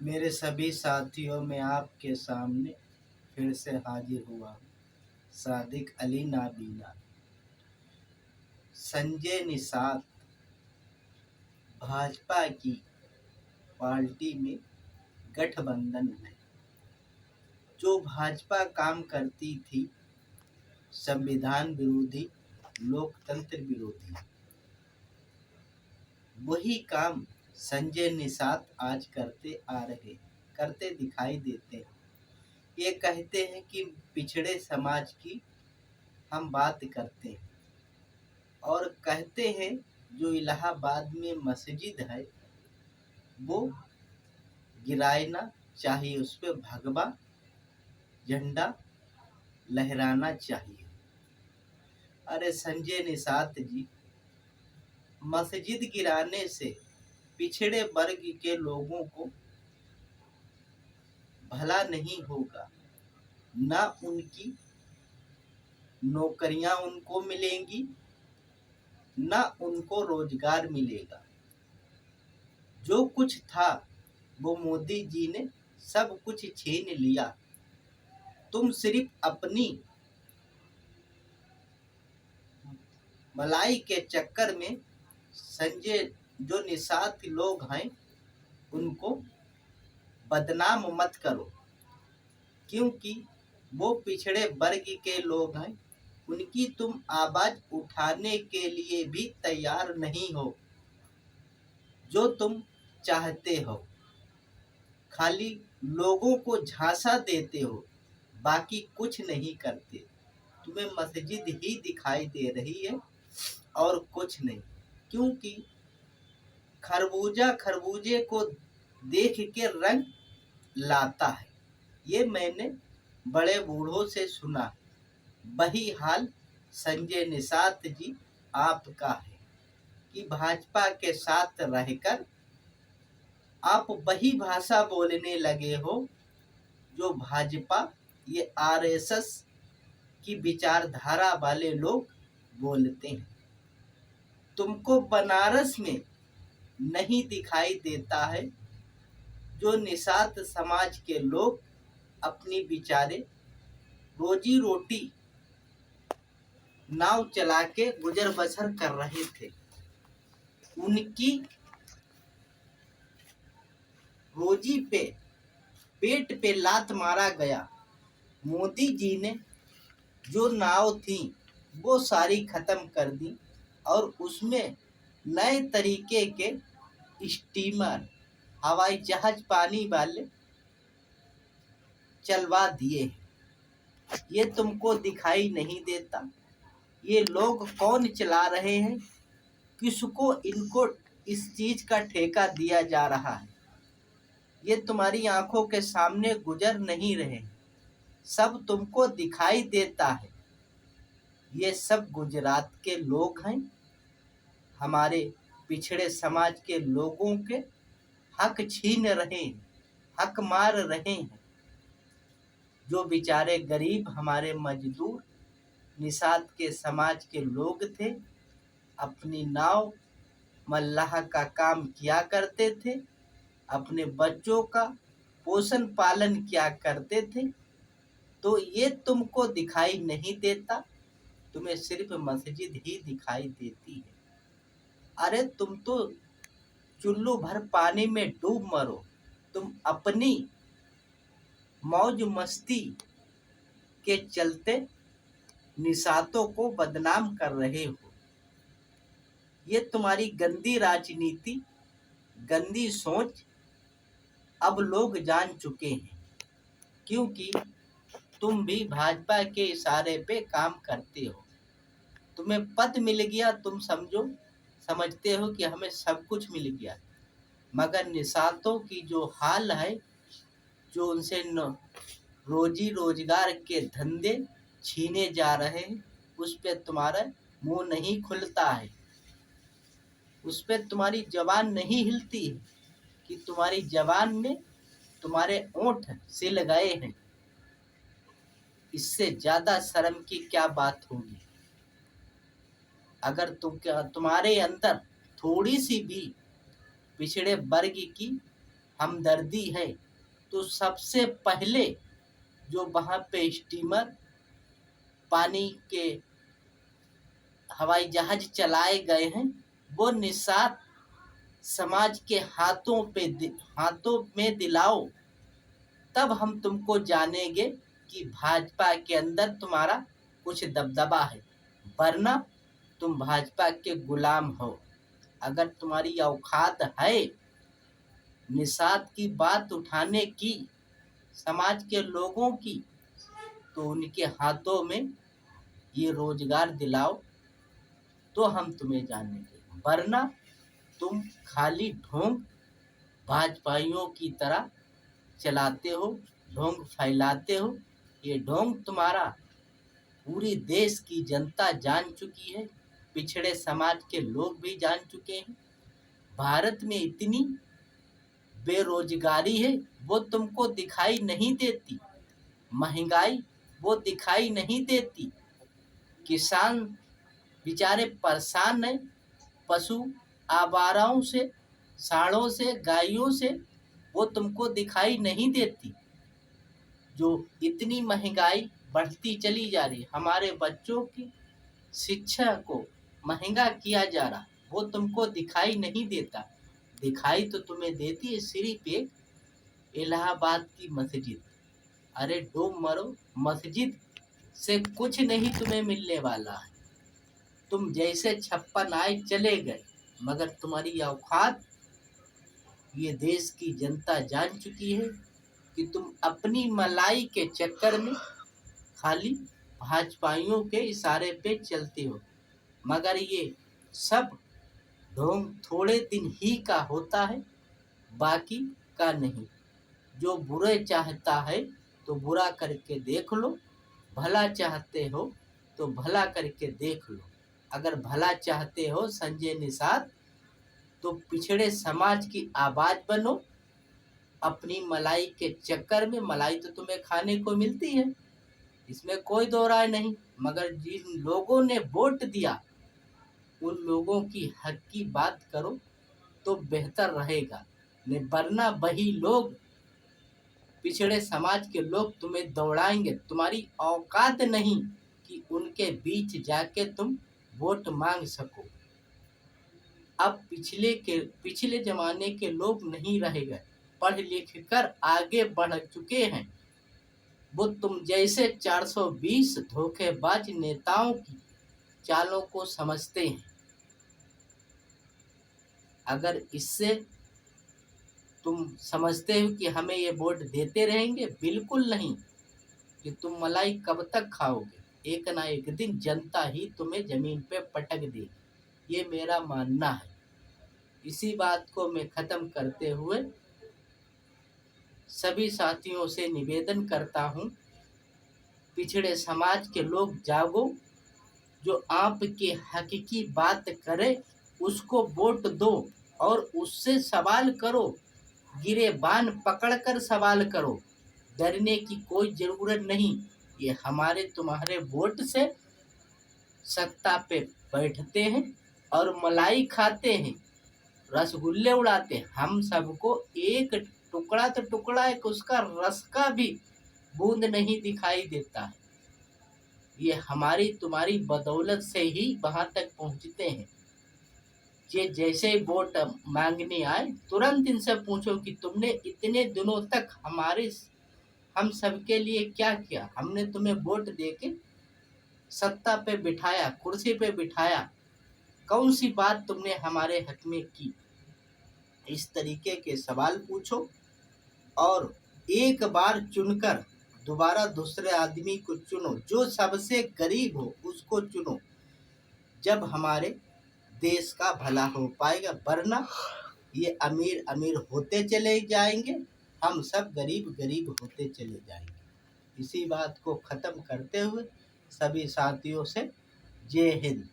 मेरे सभी साथियों में आपके सामने फिर से हाजिर हुआ हूँ। सादिक अली नाबीना। संजय निषाद भाजपा की पार्टी में गठबंधन है। जो भाजपा काम करती थी संविधान विरोधी, लोकतंत्र विरोधी, वही काम संजय निषाद आज करते दिखाई देते हैं। ये कहते हैं कि पिछड़े समाज की हम बात करते हैं और कहते हैं जो इलाहाबाद में मस्जिद है वो गिराना चाहिए, उस पर भगवा झंडा लहराना चाहिए। अरे संजय निषाद जी, मस्जिद गिराने से पिछड़े वर्ग के लोगों को भला नहीं होगा, ना उनकी नौकरियां उनको मिलेंगी, ना उनको रोजगार मिलेगा। जो कुछ था वो मोदी जी ने सब कुछ छीन लिया। तुम सिर्फ अपनी मलाई के चक्कर में संजय जो निषाद लोग हैं उनको बदनाम मत करो, क्योंकि वो पिछड़े वर्ग के लोग हैं। उनकी तुम आवाज उठाने के लिए भी तैयार नहीं हो। जो तुम चाहते हो खाली लोगों को झांसा देते हो, बाकी कुछ नहीं करते। तुम्हें मस्जिद ही दिखाई दे रही है और कुछ नहीं, क्योंकि खरबूजा खरबूजे को देख के रंग लाता है। ये मैंने बड़े बूढ़ों से सुना। वही हाल संजय निषाद जी आपका है कि भाजपा के साथ रहकर आप वही भाषा बोलने लगे हो जो भाजपा, ये आरएसएस की विचारधारा वाले लोग बोलते हैं। तुमको बनारस में नहीं दिखाई देता है जो निषाद समाज के लोग अपनी बिचारे रोजी रोटी नाव चला के गुजर बसर कर रहे थे। उनकी रोजी पे, पेट पे लात मारा गया। मोदी जी ने जो नाव थी वो सारी खत्म कर दी और उसमें नए तरीके के स्टीमर, हवाई जहाज पानी वाले चलवा दिए। ये तुमको दिखाई नहीं देता। ये लोग कौन चला रहे हैं, किसको इनको इस चीज का ठेका दिया जा रहा है, ये तुम्हारी आंखों के सामने गुजर नहीं रहे। सब तुमको दिखाई देता है। ये सब गुजरात के लोग हैं। हमारे पिछड़े समाज के लोगों के हक छीन रहे हैं, हक मार रहे हैं। जो बेचारे गरीब हमारे मजदूर निषाद के समाज के लोग थे, अपनी नाव मल्लाह का काम किया करते थे, अपने बच्चों का पोषण पालन किया करते थे, तो ये तुमको दिखाई नहीं देता। तुम्हें सिर्फ मस्जिद ही दिखाई देती है। अरे तुम तो चुल्लू भर पानी में डूब मरो। तुम अपनी मौज मस्ती के चलते निषादों को बदनाम कर रहे हो। ये तुम्हारी गंदी राजनीति, गंदी सोच अब लोग जान चुके हैं, क्योंकि तुम भी भाजपा के इशारे पे काम करते हो। तुम्हें पद मिल गया, तुम समझते हो कि हमें सब कुछ मिल गया, मगर निषादों की जो हाल है, जो उनसे रोजी रोजगार के धंधे छीने जा रहे हैं, उस पे तुम्हारा मुंह नहीं खुलता है, उस पे तुम्हारी जबान नहीं हिलती है कि तुम्हारी जबान में तुम्हारे ओंठ सिल गए हैं। इससे ज्यादा शर्म की क्या बात होगी। अगर तुम्हारे अंदर थोड़ी सी भी पिछड़े वर्ग की हमदर्दी है, तो सबसे पहले जो वहाँ पे स्टीमर, पानी के हवाई जहाज चलाए गए हैं, वो निषाद समाज के हाथों में दिलाओ, तब हम तुमको जानेंगे कि भाजपा के अंदर तुम्हारा कुछ दबदबा है, वरना तुम भाजपा के गुलाम हो। अगर तुम्हारी औकात है निषाद की बात उठाने की, समाज के लोगों की, तो उनके हाथों में ये रोजगार दिलाओ, तो हम तुम्हें जानेंगे, वरना तुम खाली ढोंग भाजपाइयों की तरह चलाते हो, ढोंग फैलाते हो। ये ढोंग तुम्हारा पूरी देश की जनता जान चुकी है, पिछड़े समाज के लोग भी जान चुके हैं। भारत में इतनी बेरोजगारी है, वो तुमको दिखाई नहीं देती, महंगाई वो दिखाई नहीं देती, किसान बेचारे परेशान हैं, पशु आवाराओं से, सांडों से, गायों से, वो तुमको दिखाई नहीं देती। जो इतनी महंगाई बढ़ती चली जा रही, हमारे बच्चों की शिक्षा को महंगा किया जा रहा, वो तुमको दिखाई नहीं देता। दिखाई तो तुम्हें देती है सिर्फ एक इलाहाबाद की मस्जिद। अरे डूब मरो, मस्जिद से कुछ नहीं तुम्हें मिलने वाला है। तुम जैसे 56 आए चले गए, मगर तुम्हारी औकात ये देश की जनता जान चुकी है कि तुम अपनी मलाई के चक्कर में खाली भाजपाइयों के इशारे पे चलते हो। मगर ये सब ढोंग थोड़े दिन ही का होता है, बाकी का नहीं। जो बुरे चाहता है तो बुरा करके देख लो, भला चाहते हो तो भला करके देख लो। अगर भला चाहते हो संजय निषाद, तो पिछड़े समाज की आवाज बनो। अपनी मलाई के चक्कर में, मलाई तो तुम्हें खाने को मिलती है, इसमें कोई दो राय नहीं, मगर जिन लोगों ने वोट दिया उन लोगों की हक की बात करो तो बेहतर रहेगा। नहीं वरना वही लोग, पिछड़े समाज के लोग तुम्हें दौड़ाएंगे। तुम्हारी औकात नहीं कि उनके बीच जाके तुम वोट मांग सको। अब पिछले जमाने के लोग नहीं रह गए, पढ़ लिख कर आगे बढ़ चुके हैं। वो तुम जैसे 420 धोखेबाज नेताओं की चालों को समझते हैं। अगर इससे तुम समझते हो कि हमें ये वोट देते रहेंगे, बिल्कुल नहीं। कि तुम मलाई कब तक खाओगे, एक ना एक दिन जनता ही तुम्हें जमीन पे पटक देगी, ये मेरा मानना है। इसी बात को मैं ख़त्म करते हुए सभी साथियों से निवेदन करता हूँ, पिछड़े समाज के लोग जागो, जो आपके हक की बात करे उसको वोट दो और उससे सवाल करो, गिरेबान पकड़कर सवाल करो। डरने की कोई ज़रूरत नहीं। ये हमारे तुम्हारे वोट से सत्ता पे बैठते हैं और मलाई खाते हैं, रसगुल्ले उड़ाते हैं। हम सबको एक टुकड़ा तो टुकड़ा है, उसका रस का भी बूंद नहीं दिखाई देता है। ये हमारी तुम्हारी बदौलत से ही वहाँ तक पहुँचते हैं। ये जैसे ही वोट मांगने आए, तुरंत इनसे पूछो कि तुमने इतने दिनों तक हम सबके लिए क्या किया। हमने तुम्हें वोट देके सत्ता पे बिठाया, कुर्सी पे बिठाया, कौन सी बात तुमने हमारे हक में की। इस तरीके के सवाल पूछो और एक बार चुनकर दोबारा दूसरे आदमी को चुनो, जो सबसे गरीब हो उसको चुनो, जब हमारे देश का भला हो पाएगा। वरना ये अमीर अमीर होते चले जाएंगे, हम सब गरीब गरीब होते चले जाएंगे। इसी बात को ख़त्म करते हुए सभी साथियों से जय हिंद।